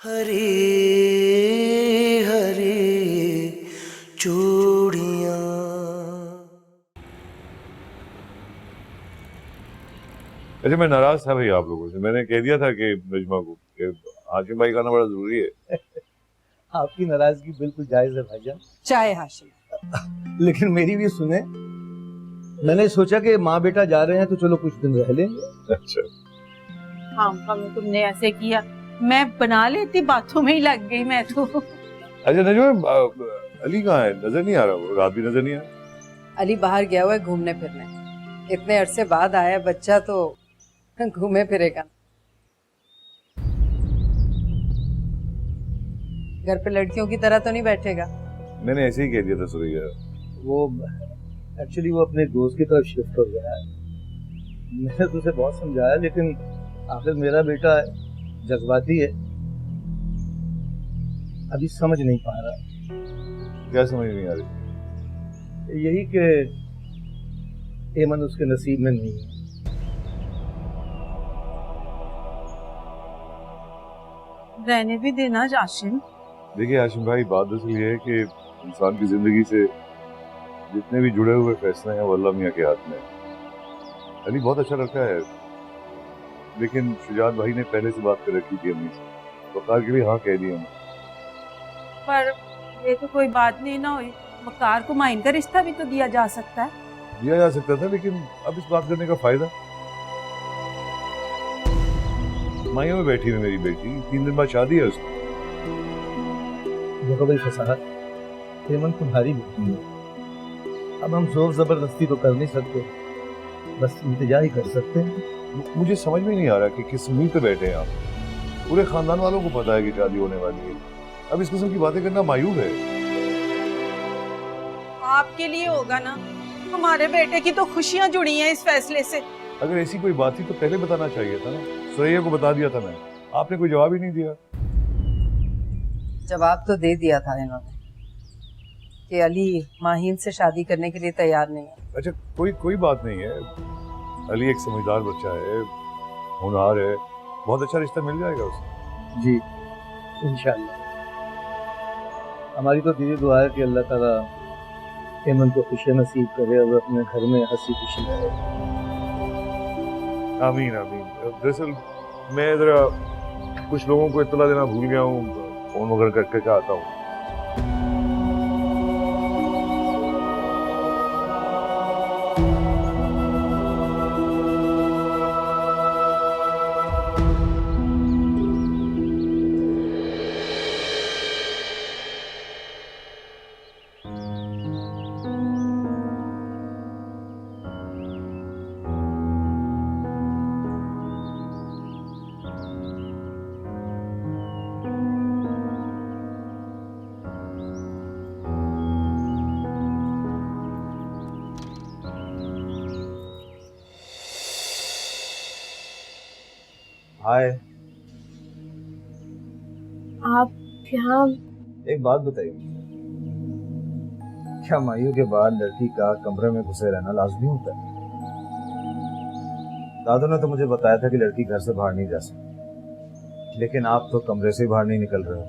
हरी हरी चूड़ियां। अच्छा, मैं नाराज था भाई आप लोगों से। मैंने कह दिया था कि नजमा को कि हाशिम भाई का आना बड़ा जरूरी है। आपकी नाराजगी बिल्कुल जायज है भाईजान। चाय हाशिम। लेकिन मेरी भी सुने। मैंने सोचा कि माँ बेटा जा रहे हैं तो चलो कुछ दिन रह लेंगे। अच्छा, हाँ मम्मी, तुमने ऐसे किया, मैं बना लेती, बातों में ही लग गई मैं तो। अच्छा नजमा, अली कहाँ है? नजर नहीं आ रहा, वो रात भी नजर नहीं आया। अली बाहर गया हुआ है घूमने फिरने। इतने अरसे बाद आया बच्चा तो घूमे फिरेगा। घर पे लड़कियों की तरह तो नहीं बैठेगा। मैंने ऐसे ही कह दिया था सुरैया। वो एक्चुअली वो अपने दोस्त की तरफ शिफ्ट हो गया है। मैंने तो उसे बहुत समझाया, लेकिन आखिर मेरा बेटा जज्बाती है, अभी समझ नहीं पा रहा। क्या समझ नहीं आ रही? यही कि एमन उसके नसीब में नहीं है। रहने भी देना हाशिम। देखिए हाशिम भाई, बात दरअसल ये है कि इंसान की जिंदगी से जितने भी जुड़े हुए फैसले हैं वो अल्लाह मियाँ के हाथ में है। अली बहुत अच्छा लड़का है, लेकिन शुजात भाई ने पहले से बात कर रखी थी अम्मी से, वकार के लिए हाँ कह दिया हमने। पर ये तो कोई बात नहीं ना हुई, वकार को माइन का रिश्ता भी तो दिया जा सकता है। दिया जा सकता था, लेकिन अब इस बात करने का फायदा? माइयों में बैठी हुई मेरी बेटी, 3 दिन बाद शादी है उसकी। देखो भाई फसाद, एमन तुम्हारी बेटी है। अब हम जोर जबरदस्ती तो कर नहीं सकते, बस इंतजार ही कर सकते हैं। मुझे समझ में नहीं आ रहा कि किस उम्मीद पे बैठे हैं आप। पूरे खानदान वालों को पता है कि शादी होने वाली है, अब इस किस्म की बातें करना मायूब है। आपके लिए होगा ना, हमारे बेटे की तो खुशियां जुड़ी हैं इस फैसले से। अगर ऐसी कोई बात थी तो पहले बताना चाहिए था ना। सुरैया को बता दिया था मैं, आपने कोई जवाब ही नहीं दिया। जवाब तो दे दिया था इन्होंने कि अली माहीन से शादी करने के लिए तैयार नहीं है। अच्छा, कोई बात नहीं है। अली एक समझदार बच्चा है, होनहार है, बहुत अच्छा रिश्ता मिल जाएगा उसे। जी इंशाल्लाह। हमारी तो दिली दुआ है कि अल्लाह ताला एमन को खुशी नसीब करे और अपने घर में हंसी खुशी रहे। आमीन आमीन। दरअसल मैं जरा कुछ लोगों को इत्तला देना भूल गया हूँ, फोन वगैरह करके आता हूँ। हाय। आप यहाँ? एक बात बताइए, क्या मायू के बाद लड़की का कमरे में घुसे रहना लाजमी होता है? दादू ने तो मुझे बताया था कि लड़की घर से बाहर नहीं जा सकती, लेकिन आप तो कमरे से बाहर नहीं निकल रहे हो।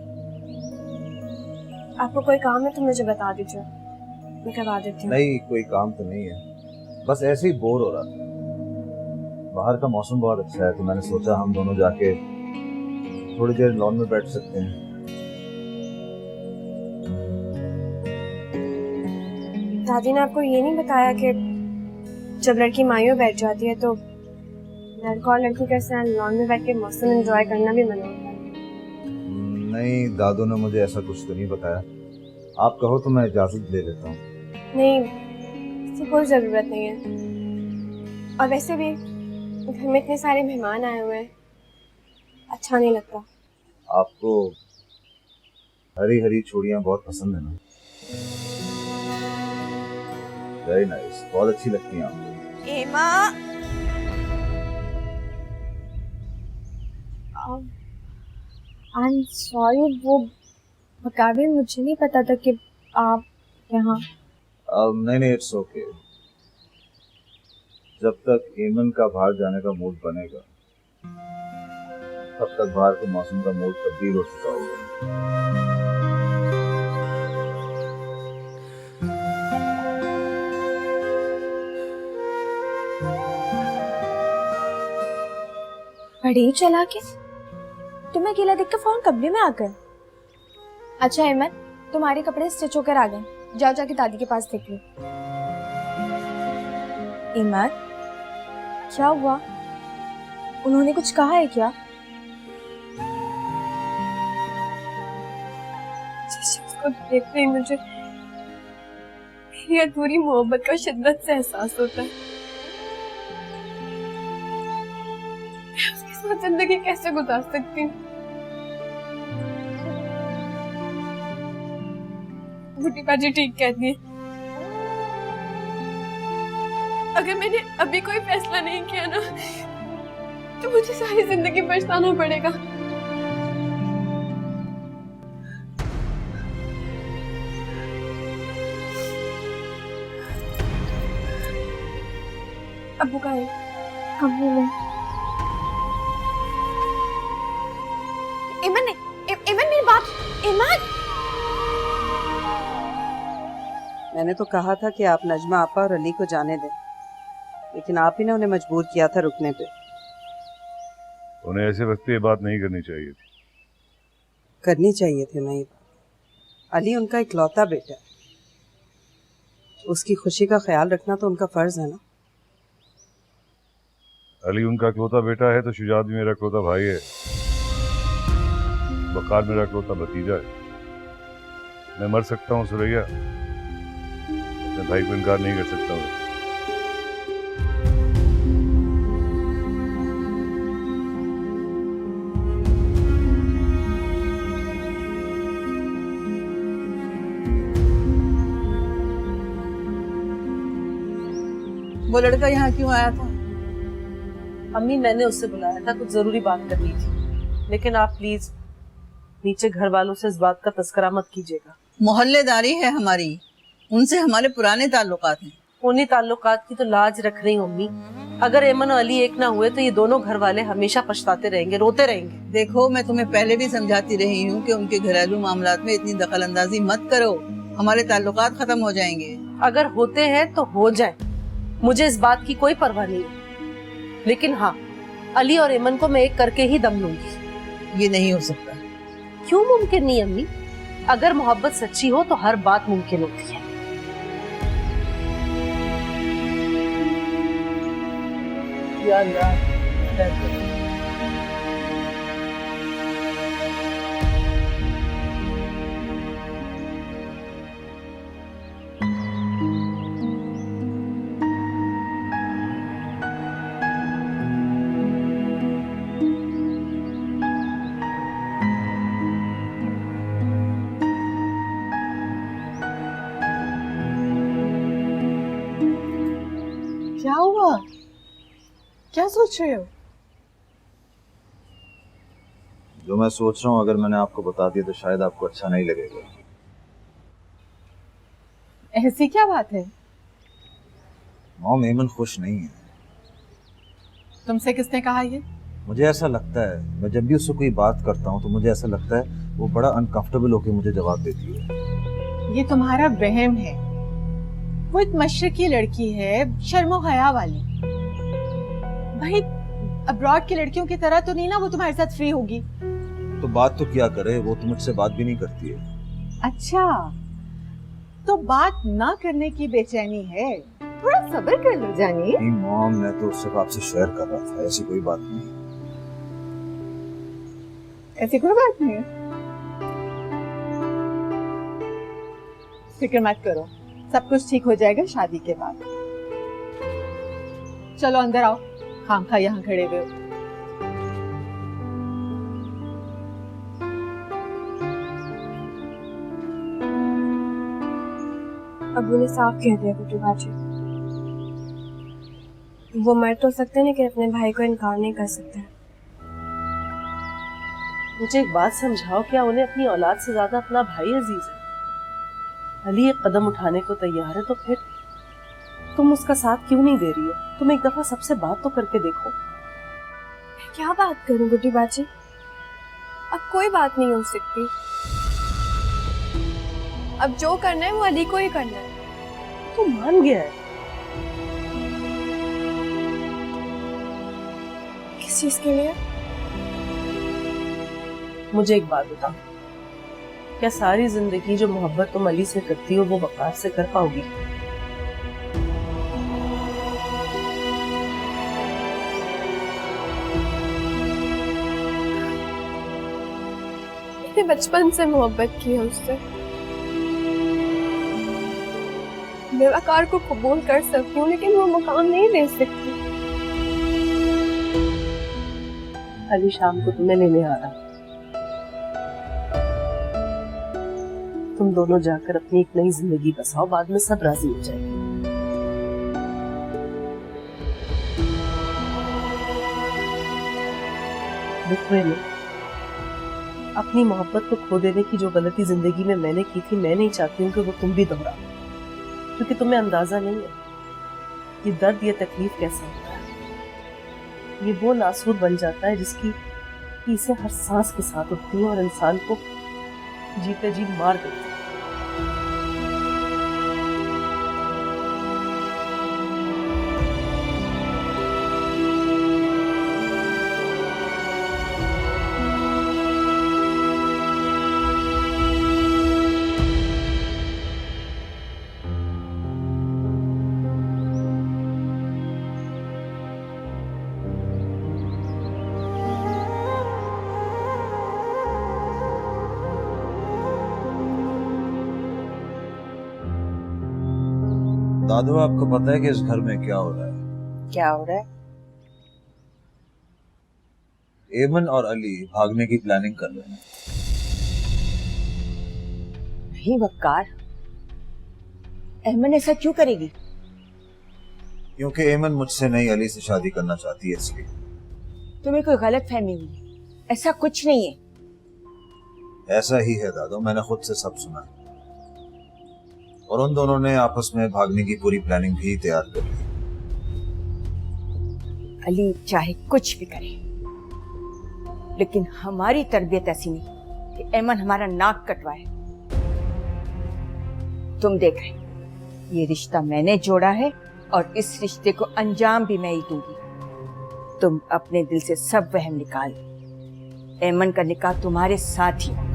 आपको कोई काम है तो मुझे बता दीजिए, मैं करवा देती हूँ। नहीं, कोई काम तो नहीं है, बस ऐसे ही बोर हो रहा था। बाहर का मौसम बहुत अच्छा है तो मैंने सोचा हम दोनों जाके थोड़ी देर लॉन में बैठ सकते हैं। दादी ने आपको ये नहीं बताया कि जब लड़की मायू बैठ जाती है तो लड़का और लड़की के साथ लॉन में बैठ के मौसम एंजॉय करना भी मना होता है? नहीं, दादू ने मुझे ऐसा कुछ तो नहीं बताया। आप कहो तो मैं इजाजत ले लेता हूँ। नहीं, इसकी कोई ज़रूरत नहीं है। और वैसे भी घर में इतने सारे मेहमान आए हुए हैं, अच्छा नहीं लगता। आपको हरी हरी चूड़ियाँ बहुत पसंद है ना? वेरी नाइस, बहुत अच्छी लगती हैं आपको। एमा, आई एम सॉरी, वो बकावे मुझे नहीं पता था कि आप यहाँ। नहीं, इट्स ओके। जब तक एमन का बाहर जाने का मूड बनेगा तब तक बाहर के मौसम का मूड तब्दील हो चुका होगा। बड़ी चला के तुम्हें अकेला देख के फोन कब्जे में आ गए। अच्छा हेमंत, तुम्हारे कपड़े स्टिच होकर आ गए, जाओ जाके दादी के पास देख लो। हेमंत, क्या हुआ? उन्होंने कुछ कहा है क्या? उसको देखते ही मुझे मेरी अधूरी मोहब्बत का शिद्दत से एहसास होता है। मैं उसके साथ जिंदगी कैसे गुजार सकती हूँ? बुढ़ी बाजी ठीक कहती है, अगर मैंने अभी कोई फैसला नहीं किया ना तो मुझे सारी जिंदगी पछताना पड़ेगा। अबू का है कमरे में। इमन मेरी बात। इमन, मैंने तो कहा था कि आप नजमा आपा और अली को जाने दें, लेकिन आप ही ने उन्हें मजबूर किया था रुकने पे। उन्हें ऐसे वक्त ये बात नहीं करनी चाहिए थी। करनी चाहिए थी नहीं। अली उनका इकलौता बेटा है, उसकी खुशी का ख्याल रखना तो उनका फर्ज है ना। अली उनका इकलौता बेटा है तो शुजात भी मेरा इकलौता भाई है, वकार मेरा इकलौता भतीजा है। मैं मर सकता हूँ सुरैया, अपने भाई को इनकार नहीं कर सकता हूँ। वो लड़का यहाँ क्यों आया था? अम्मी, मैंने उससे बुलाया था, कुछ जरूरी बात करनी थी, लेकिन आप प्लीज नीचे घर वालों से इस बात का तस्करा मत कीजिएगा। मोहल्लेदारी है हमारी, उनसे हमारे पुराने ताल्लुकात हैं। उन्हीं ताल्लुकात की तो लाज रख रही हूँ अम्मी। अगर एमन और अली एक ना हुए तो ये दोनों घर वाले हमेशा पछताते रहेंगे, रोते रहेंगे। देखो, मैं तुम्हें पहले भी समझाती रही हूँ कि उनके घरेलू मामलात में इतनी दखल अंदाजी मत करो, हमारे ताल्लुकात खत्म हो जाएंगे। अगर होते हैं तो हो जाए, मुझे इस बात की कोई परवाह नहीं, लेकिन हाँ, अली और एमन को मैं एक करके ही दम लूंगी। ये नहीं हो सकता। क्यों मुमकिन नहीं अम्मी? अगर मोहब्बत सच्ची हो तो हर बात मुमकिन होती है। या अल्लाह, क्या हुआ? क्या सोच रहे हो? जो मैं सोच रहा हूँ अगर मैंने आपको बता दिया तो शायद आपको अच्छा नहीं लगेगा। ऐसी क्या बात है? मॉम, एमन खुश नहीं है। तुमसे किसने कहा ये? मुझे ऐसा लगता है, मैं जब भी उससे कोई बात करता हूँ तो मुझे ऐसा लगता है वो बड़ा अनकंफर्टेबल होकर मुझे जवाब देती है। ये तुम्हारा वहम है। वो एक मशरकी लड़की है, शर्मो हया वाली। भाई, अब्रॉड की लड़कियों की तरह तो नहीं ना वो तुम्हारे साथ फ्री होगी। तो बात तो क्या करे, वो तो मुझसे बात भी नहीं करती है। अच्छा, तो बात ना करने की बेचैनी है, थोड़ा सब्र कर लो जानी। नहीं मॉम, मैं तो सिर्फ आपसे शेयर कर रहा था, ऐसी कोई बात नहीं। ऐसी कोई बात नहीं है, फिक्र मत करो, सब कुछ ठीक हो जाएगा शादी के बाद। चलो अंदर आओ, खामखा यहाँ खड़े हुए हो। अबू ने साफ कह दिया गुड्डू बाजी, वो मर तो सकते हैं लेकिन अपने भाई को इनकार नहीं कर सकते। मुझे एक बात समझाओ, क्या उन्हें अपनी औलाद से ज्यादा अपना भाई अजीज है? अली एक कदम उठाने को तैयार है तो फिर तुम उसका साथ क्यों नहीं दे रही हो? तुम एक दफा सबसे बात तो करके देखो। क्या बात करूं गुड्डी बाजी, अब कोई बात नहीं हो सकती। अब जो करना है वो अली को ही करना है। तो मान गया है। किस चीज के लिए? मुझे एक बात बताओ, क्या सारी जिंदगी जो मोहब्बत तुम अली से करती हो वो वकार से कर पाओगी? मैंने बचपन से मोहब्बत की है उससे। मैं वकार को कबूल कर सकती हूँ लेकिन वो मुकाम नहीं दे सकती। अली शाम को तुम्हें लेने आ रहा। तुम दोनों जाकर अपनी एक नई जिंदगी बसाओ, बाद में सब राजी हो जाएंगे। रुकवे ने अपनी मोहब्बत को खो देने की जो गलती जिंदगी में मैंने की थी, मैं नहीं चाहती हूँ कि वो तुम भी दोहराओ, क्योंकि तुम्हें अंदाजा नहीं है ये दर्द, ये तकलीफ कैसा होता है। ये वो नासूर बन जाता है जिसकी इसे हर सांस के साथ उठती है और इंसान को जीते जी मार देती है। दादू, आपको पता है कि इस घर में क्या हो रहा है? क्या हो रहा है? एमन और अली भागने की प्लानिंग कर रहे हैं। नहीं वकार, अहमद ऐसा क्यों करेगी? क्योंकि एमन मुझसे नहीं, अली से शादी करना चाहती है, इसलिए। तुम्हें कोई गलत फहमी हुई है, ऐसा कुछ नहीं है। ऐसा ही है दादू, मैंने खुद से सब सुना है। और उन दोनों ने आपस में भागने की पूरी प्लानिंग भी तैयार कर ली। अली चाहे कुछ भी करे, लेकिन हमारी तरबियत ऐसी नहीं कि एमन हमारा नाक कटवाए। तुम देख रहे, ये रिश्ता मैंने जोड़ा है और इस रिश्ते को अंजाम भी मैं ही दूंगी। तुम अपने दिल से सब वहम निकाल दो। एमन का निकाह तुम्हारे साथ ही होगा।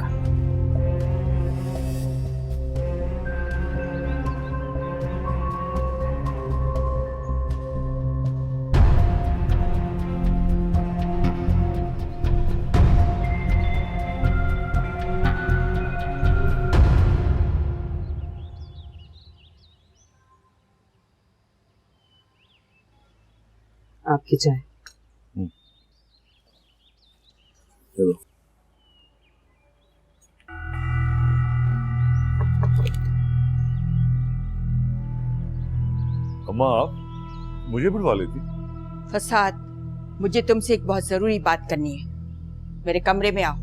आपकी चाय। चलो। अम्मा, आप मुझे बुलवा लेती। फसाद, मुझे तुमसे एक बहुत जरूरी बात करनी है। मेरे कमरे में आओ।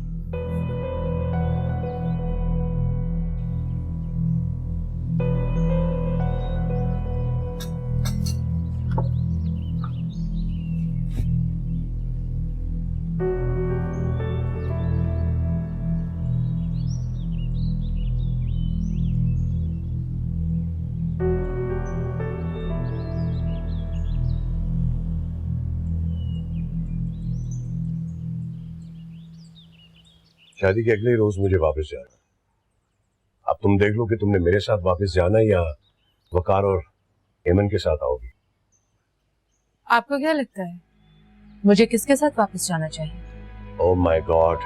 शादी के अगले रोज मुझे वापस जाना। अब तुम देख लो कि तुमने मेरे साथ वापस जाना या वकार और एमन के साथ आओगी। आपको क्या लगता है मुझे किसके साथ वापस जाना चाहिए? ओह माय गॉड,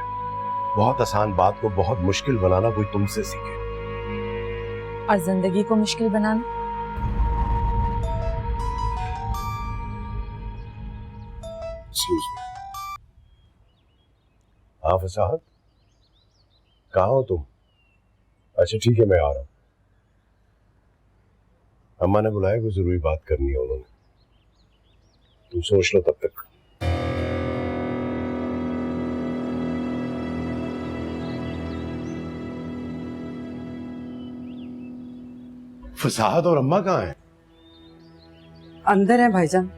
बहुत आसान बात को बहुत मुश्किल बनाना कोई तुमसे सीखे। और जिंदगी को मुश्किल बनाना? हाँ फसाद, कहाँ हो तुम? अच्छा ठीक है, मैं आ रहा हूँ। अम्मा ने बुलाया, कोई जरूरी बात करनी है उन्होंने। तुम सोच लो तब तक। फसाद और अम्मा कहाँ हैं? अंदर है भाईजान।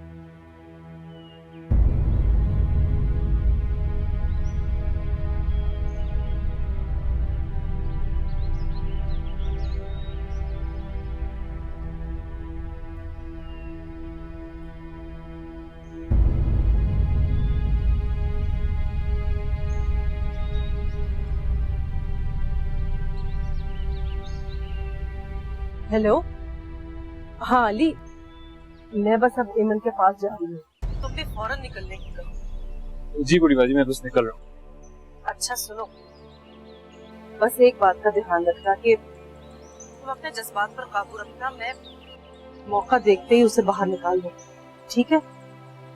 हेलो। हाँ अली, मैं बस अब एमन के पास जा रही हूँ, तुम भी फौरन निकलने की करो। जी गुड़ी बाजी, मैं बस निकल रहा हूँ। अच्छा सुनो, बस एक बात का ध्यान रखना कि तुम अपने जज्बात पर काबू रखना। मैं मौका देखते ही उसे बाहर निकाल दूँ, ठीक है?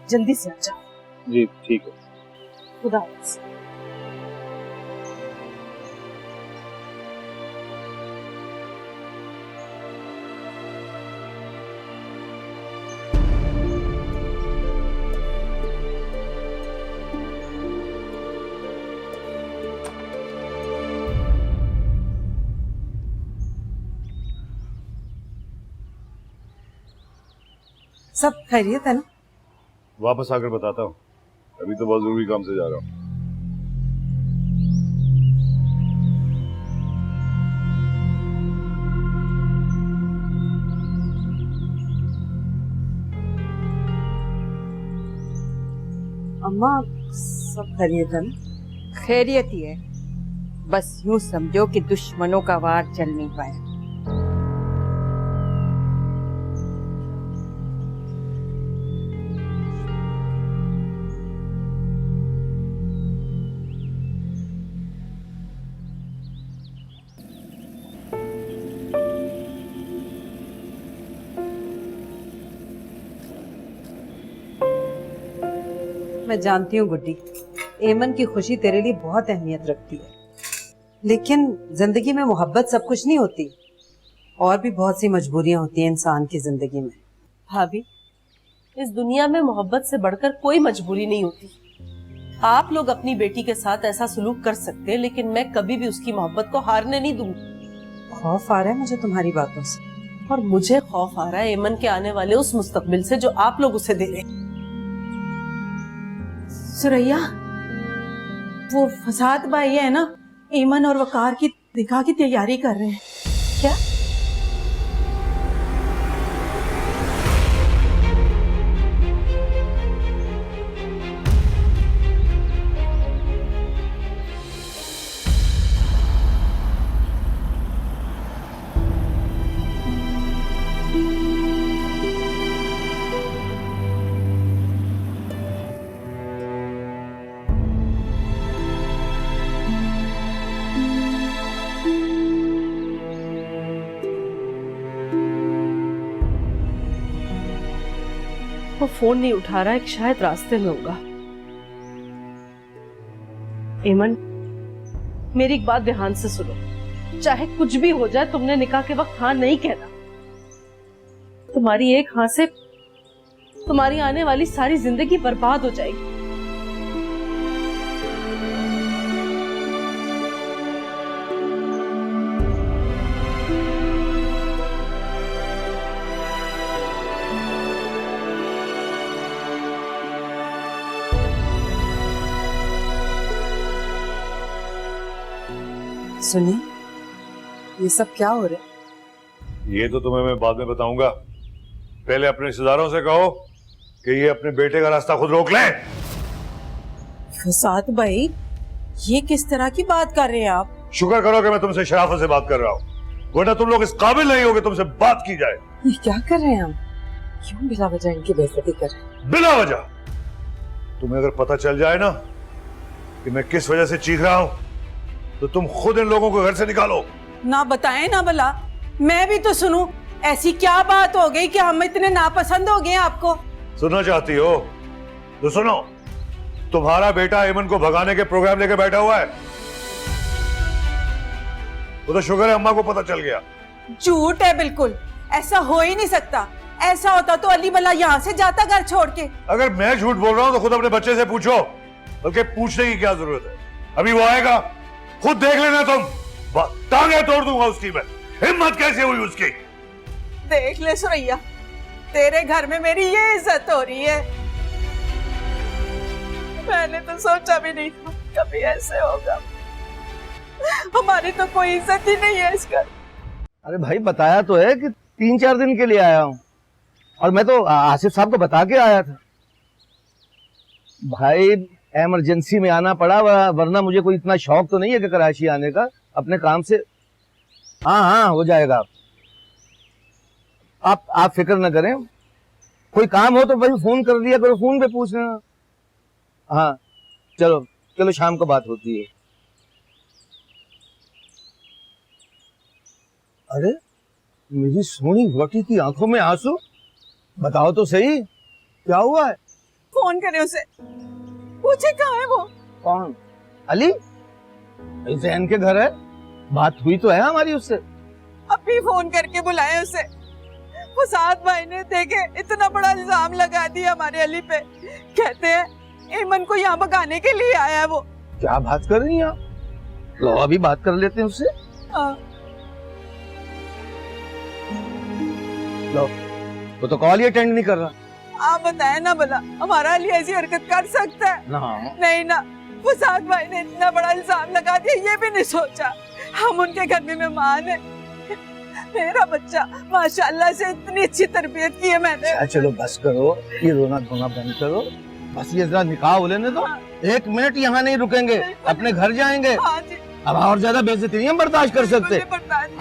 जल्दी से आ जाओ। जी ठीक है। खुदा हाफिज़। सब खैरियत है ना? वापस आकर बताता हूँ, अभी तो बहुत जरूरी काम से जा रहा हूँ। अम्मा सब खैरियत है ना? खैरियत ही है, बस यूं समझो कि दुश्मनों का वार चल नहीं पाया। मैं जानती हूँ गुड्डी, एमन की खुशी तेरे लिए बहुत अहमियत रखती है, लेकिन जिंदगी में मोहब्बत सब कुछ नहीं होती, और भी बहुत सी मजबूरियां होती हैं इंसान की जिंदगी में। भाभी, इस दुनिया में मोहब्बत से बढ़कर कोई मजबूरी नहीं होती। आप लोग अपनी बेटी के साथ ऐसा सलूक कर सकते हैं, लेकिन मैं कभी भी उसकी मोहब्बत को हारने नहीं दूंगी। खौफ आ रहा है मुझे तुम्हारी बातों से। और मुझे खौफ आ रहा है एमन के आने वाले उस मुस्तकबिल से जो आप लोग उसे दे रहे हैं। सुरैया, वो फसाद भाई है ना, ईमन और वकार की निकाह की तैयारी कर रहे हैं। क्या? वो फोन नहीं उठा रहा है, कि शायद रास्ते में होगा। एमन, मेरी एक बात ध्यान से सुनो, चाहे कुछ भी हो जाए तुमने निकाह के वक्त हाँ नहीं कहना। तुम्हारी एक हाँ से तुम्हारी आने वाली सारी जिंदगी बर्बाद हो जाएगी। सुनिए, ये सब क्या हो रहा है? ये तो तुम्हें मैं बाद में बताऊंगा, पहले अपने रिश्तेदारों से कहो कि ये अपने बेटे का रास्ता खुद रोक लें। फसाद भाई, ये किस तरह की बात कर रहे हैं आप? शुक्र करो कि मैं तुमसे शराफत से बात कर रहा हूँ, वरना तुम लोग इस काबिल नहीं हो कि तुमसे बात की जाए। ये क्या कर रहे हैं हम? क्यों बिला वजह इनकी बेइज्जती कर रहे हैं? बिला वजह? तुम्हें अगर पता चल जाए ना कि मैं किस वजह से चीख रहा हूँ, तो तुम खुद इन लोगों को घर से निकालो। ना बताएं ना भला, मैं भी तो सुनूं। ऐसी क्या बात हो गई कि हम इतने नापसंद हो गए आपको? सुनना चाहती हो तो सुनो, तुम्हारा बेटा एमन को भगाने के प्रोग्राम लेकर बैठा हुआ है। वो तो शुक्र है अम्मा को पता चल गया। झूठ है बिल्कुल, ऐसा हो ही नहीं सकता। ऐसा होता तो अली भला यहाँ से जाता घर छोड़ के। अगर मैं झूठ बोल रहा हूं तो खुद अपने बच्चे से पूछो, बल्कि पूछने की क्या जरूरत है। अभी वो आएगा, खुद देख लेना तुम। टांगे तोड़ दूंगा उसकी मैं। हिम्मत कैसे हुई उसकी? देख ले सुरैया, तेरे घर में मेरी ये इज्जत हो रही है। मैंने तो सोचा भी नहीं था कभी ऐसे होगा। हमारी तो कोई इज्जत ही नहीं है इस घर। अरे भाई, बताया तो है कि 3-4 दिन के लिए आया हूँ, और मैं तो आसिफ साहब को बता के आया था। भाई इमरजेंसी में आना पड़ा, वरना मुझे कोई इतना शौक तो नहीं है कि कराची आने का, अपने काम से। हाँ हाँ, हो जाएगा। आप फिक्र न करें, कोई काम हो तो भाई फोन कर दिया करो, फोन पे पूछ लेना। हाँ चलो चलो, शाम को बात होती है। अरे मेरी सोनी वटी की आंखों में आंसू, बताओ तो सही क्या हुआ है? फोन करे उसे, पूछे कहाँ है वो। कौन? अली? जैन के घर है, बात हुई तो है हमारी उससे। अभी फोन करके बुलाए उसे। वो साथ भाई ने देखे इतना बड़ा इल्जाम लगा दिया हमारे अली पे, कहते हैं एमन को यहाँ भगाने के लिए आया है वो। क्या बात कर रही हैं आप? लो अभी बात कर लेते हैं उससे। लो, वो तो कॉल ही अटेंड नहीं कर रहा। आप बताए ना भला, हमारा अली ऐसी हरकत कर सकता है? ना नहीं ना, वो साथ भाई ने इतना बड़ा इल्जाम लगा दिया, ये भी नहीं सोचा। हम उनके घर में मेहमान है। मेरा बच्चा माशाल्लाह से इतनी अच्छी तरबियत की है मैंने। चलो बस करो, ये रोना धोना बंद करो, बस ये जरा निकाह हो लेने दो। 1 मिनट यहाँ नहीं रुकेंगे, अपने घर जाएंगे। हाँ जी। अब और ज्यादा बेइज्जती नहीं हम बर्दाश्त कर सकते।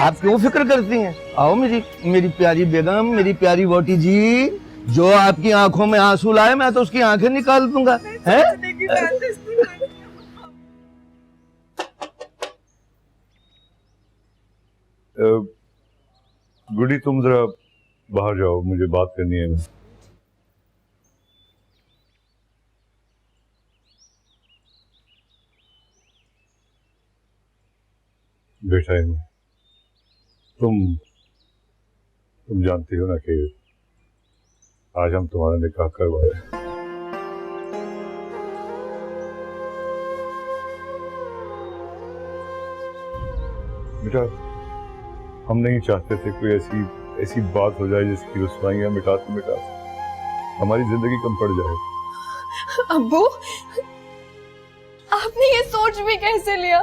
आप क्यों फिक्र करती हैं? आओ मेरी प्यारी बेगम, मेरी प्यारी वोटी जी, जो आपकी आंखों में आंसू लाए मैं तो उसकी आंखें निकाल दूंगा। है गुडी, तुम जरा बाहर जाओ, मुझे बात करनी है। बेटा है, तुम जानती हो ना कि आज हम तुम्हारा निकाह करवाए। बेटा, हम नहीं चाहते थे कोई ऐसी बात हो जाए जिसकी रुसवाइयां मिटाते हमारी जिंदगी कम पड़ जाए। अब्बू, आपने ये सोच भी कैसे लिया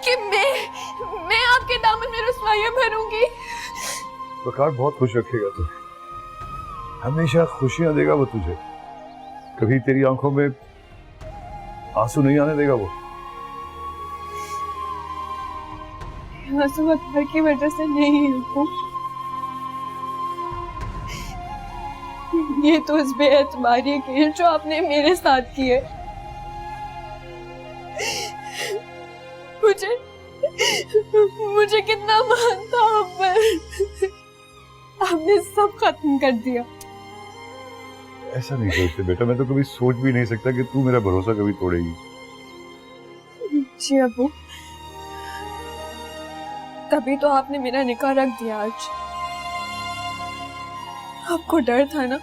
कि मैं आपके दामन में रुसवाइयां भरूंगी? प्रकार बहुत खुश रखेगा तुझे, हमेशा खुशियां देगा वो तुझे, कभी तेरी आंखों में आंसू नहीं आने देगा वो। आंसू अकबर की वजह से नहीं है, ये तो इस बेएतबारी की जो आपने मेरे साथ की है। मुझे कितना मान था आप पर, आपने सब खत्म कर दिया। ऐसा नहीं सोचते बेटा, मैं तो कभी सोच भी नहीं सकता कि तू मेरा भरोसा कभी तोड़ेगी। जी अबू, तभी तो आपने मेरा निकाह रख दिया आज। आपको डर था ना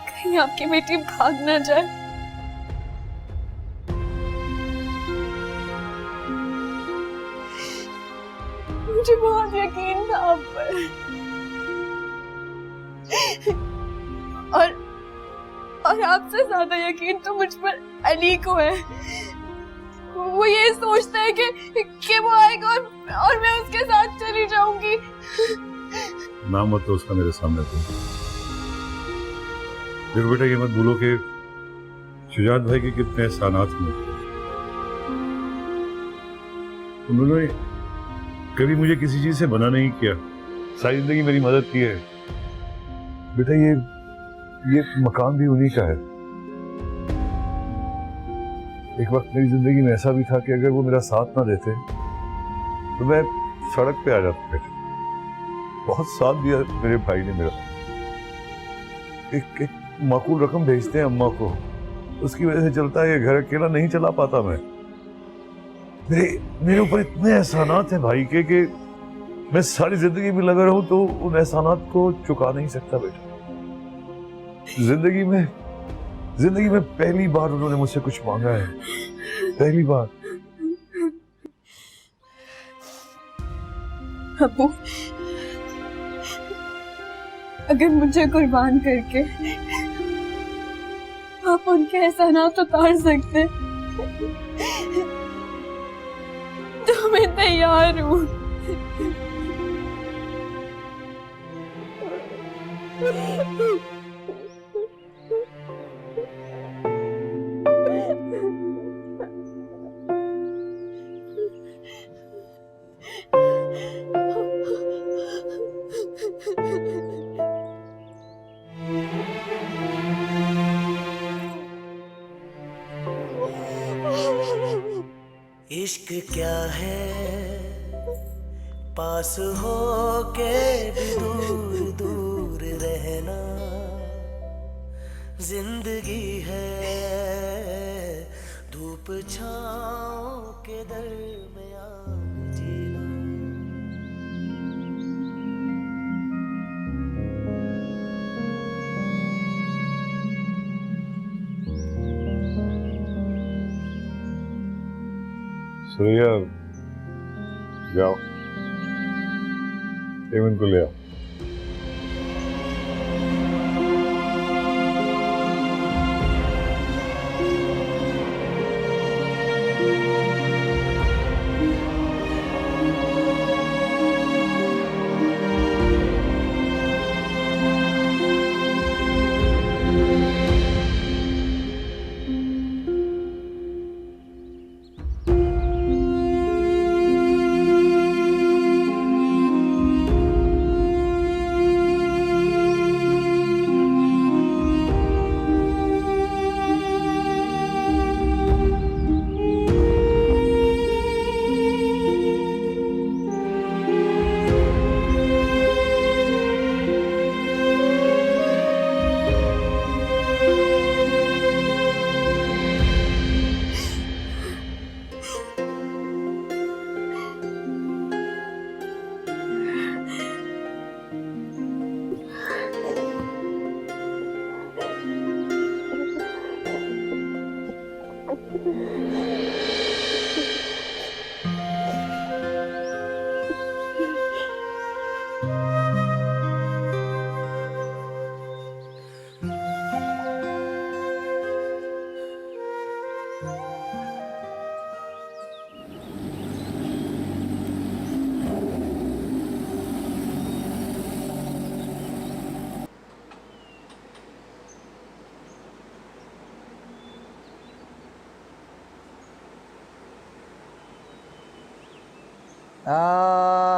कहीं आपकी बेटी भाग ना जाए। मुझे बहुत यकीन था आप पर, और आपसे ज्यादा यकीन तो मुझ पर अली को है। वो ये सोचता है कि वो आएगा और मैं उसके साथ चली जाऊंगी। नाम मत तो उसका मेरे सामने तो। देखो बेटा, ये मत भूलो कि शुजात भाई के कितने एहसानात हैं। उन्होंने कभी मुझे किसी चीज से मना नहीं किया, सारी जिंदगी मेरी मदद की है। बेटा, ये मकान भी उन्हीं का है। एक वक्त मेरी जिंदगी में ऐसा भी था कि अगर वो मेरा साथ ना देते तो मैं सड़क पे आ जाता बेटा। बहुत साथ दिया मेरे भाई ने मेरा। एक माकूल रकम भेजते हैं अम्मा को, उसकी वजह से चलता है ये घर, अकेला नहीं चला पाता मैं। मेरे ऊपर इतने एहसानात हैं भाई के कि मैं सारी जिंदगी में लगा रहूं तो उन एहसानात को चुका नहीं सकता बेटा। जिंदगी में पहली बार उन्होंने मुझसे कुछ मांगा है, पहली बार। अबू, अगर मुझे कुर्बान करके आप उनके एहसानात उतार सकते तो मैं तैयार हूँ। इश्क क्या है पास हो के भी दूर दूर रहना, जिंदगी है धूप छाँव के दरमियान जीना। सुनिए, जाओ एमन को ले आओ।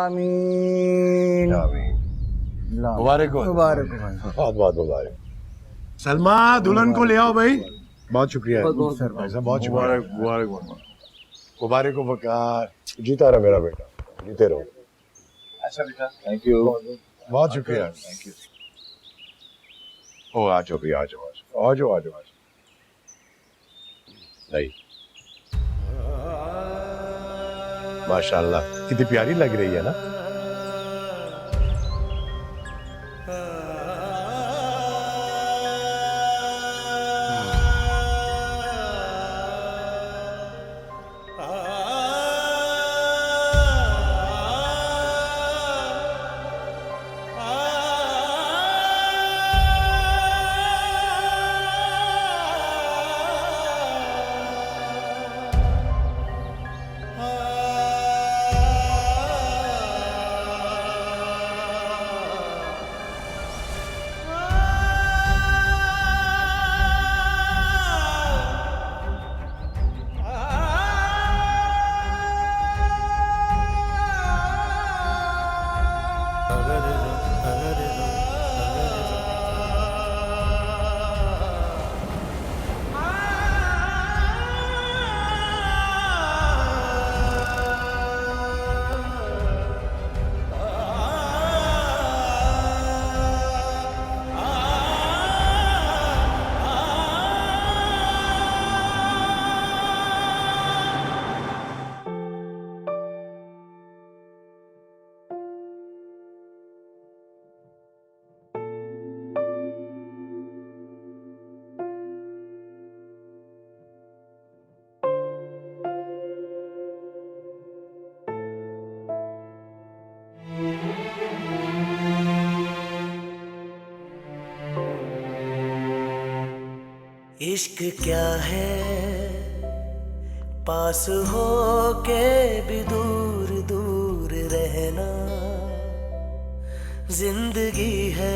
आमीन। मुबारक हो, मुबारक हो। बहुत बहुत मुबारक। सलमा, दुल्हन को ले आओ भाई। बहुत शुक्रिया भाई साहब, बहुत शुक्रिया। मुबारक मुबारक हो वकार, जीता रहा मेरा बेटा, जीते रहो। अच्छा बेटा, थैंक यू। बहुत शुक्रिया, थैंक यू। ओ आ जाओ भैया, आ जाओ आ जाओ आ जाओ। नहीं, माशाल्लाह कितनी प्यारी लग रही है ना। इश्क क्या है पास हो के भी दूर दूर रहना, जिंदगी है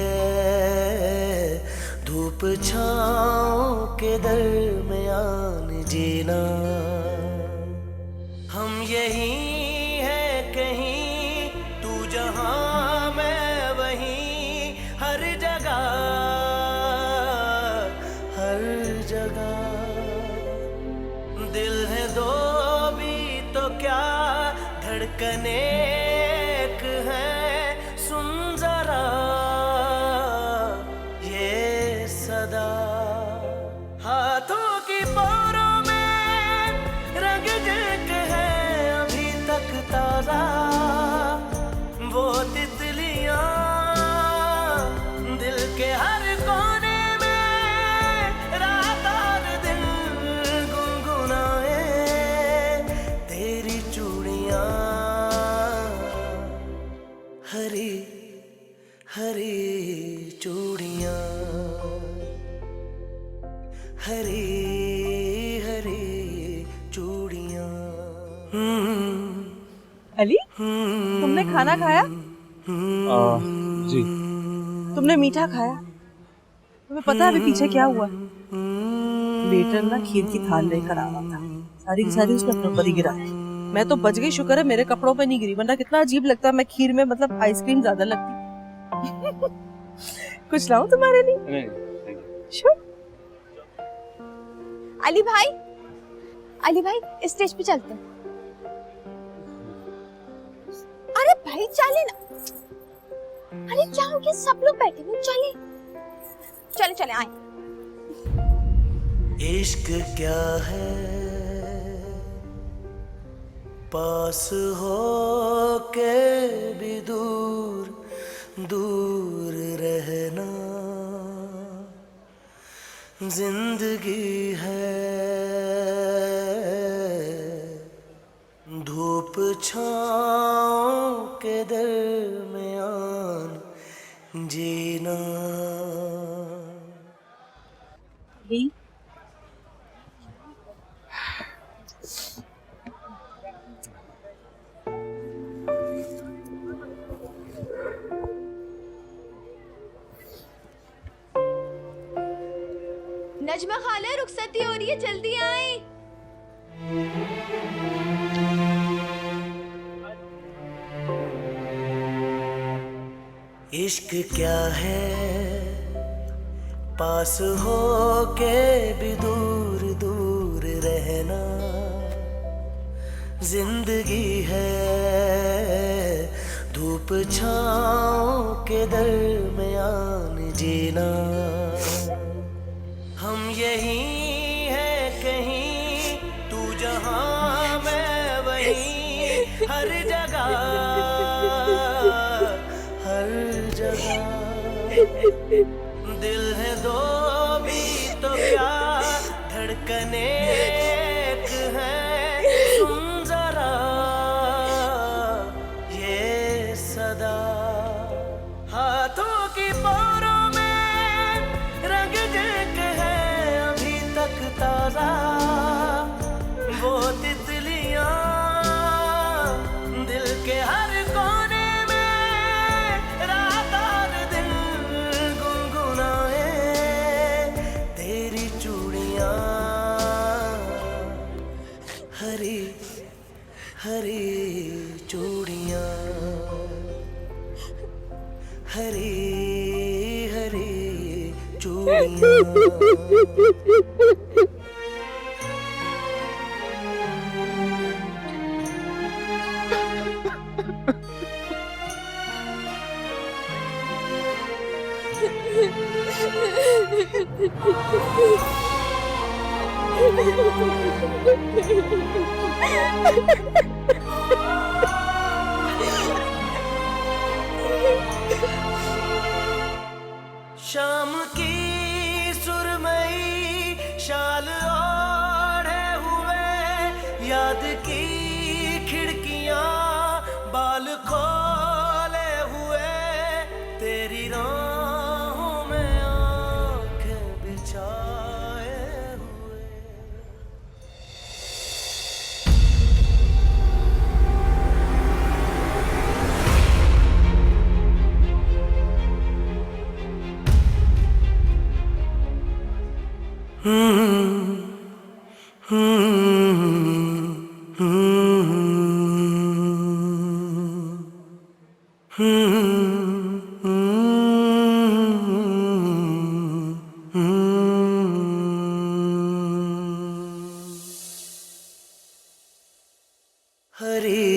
धूप छाँव के दरमियान जीना। हम यही है कहीं, तू जहाँ मैं वहीं, हर जगह दिल है दो भी धड़कने एक है, सुन जरा ये सदा। हाथों की पौरों में रंग एक है अभी तक ताजा, वो तितलियां दिल के हर कोने में रात और दिन गुनगुनाए। तेरी चूड़ियां हरी हरी चूड़ियां, हरी हरी चूड़ियां। अली, तुमने खाना खाया? जी। तुमने मीठा खाया? तुम्हें पता है अभी पीछे क्या हुआ? वेटर ना खीर की थाल लेकर आ रहा था, सारी की सारी उसने अपने ऊपर ही गिरा दी। मैं तो बच गई, शुक्र है मेरे कपड़ों पे नहीं गिरी, वरना कितना अजीब लगता। मैं खीर में मतलब आइसक्रीम ज्यादा लगती। कुछ लाऊं तुम्हारे लिए? नहीं, थैंक यू। श्योर। अली भाई स्टेज पे चलते हैं। अरे भाई चले ना। अरे क्या हो गया, सब लोग बैठे हैं, चले चले आए। इश्क क्या है, पास हो के भी दूर दूर रहना। जिंदगी है धूप छाँव के दरमियान जीना। नजमा खाला रुखसती हो रही है, जल्दी आए। इश्क क्या है, पास हो के भी दूर दूर रहना। जिंदगी है धूप छाँव के दरमियान जीना। हम यही है कहीं, तू जहाँ मैं वहीं, हर जगह हर जगह। दिल है दो भी तो क्या, धड़कने एक है, सुन जरा ये सदा। हाथों की पौरों में रंग एक है अभी तक ताजा, वो तितलियां दिल के हर कोने में रात और दिन गुनगुनाए। तेरी चूड़ियां हरी हरी चूड़ियां, हरी हरी चूड़ियां। शाम की सुरमई शाल ओढ़े हुए, याद की खिड़कियां बाल खोले हुए, तेरी राहों में आंखें बिछाए हुए। हरी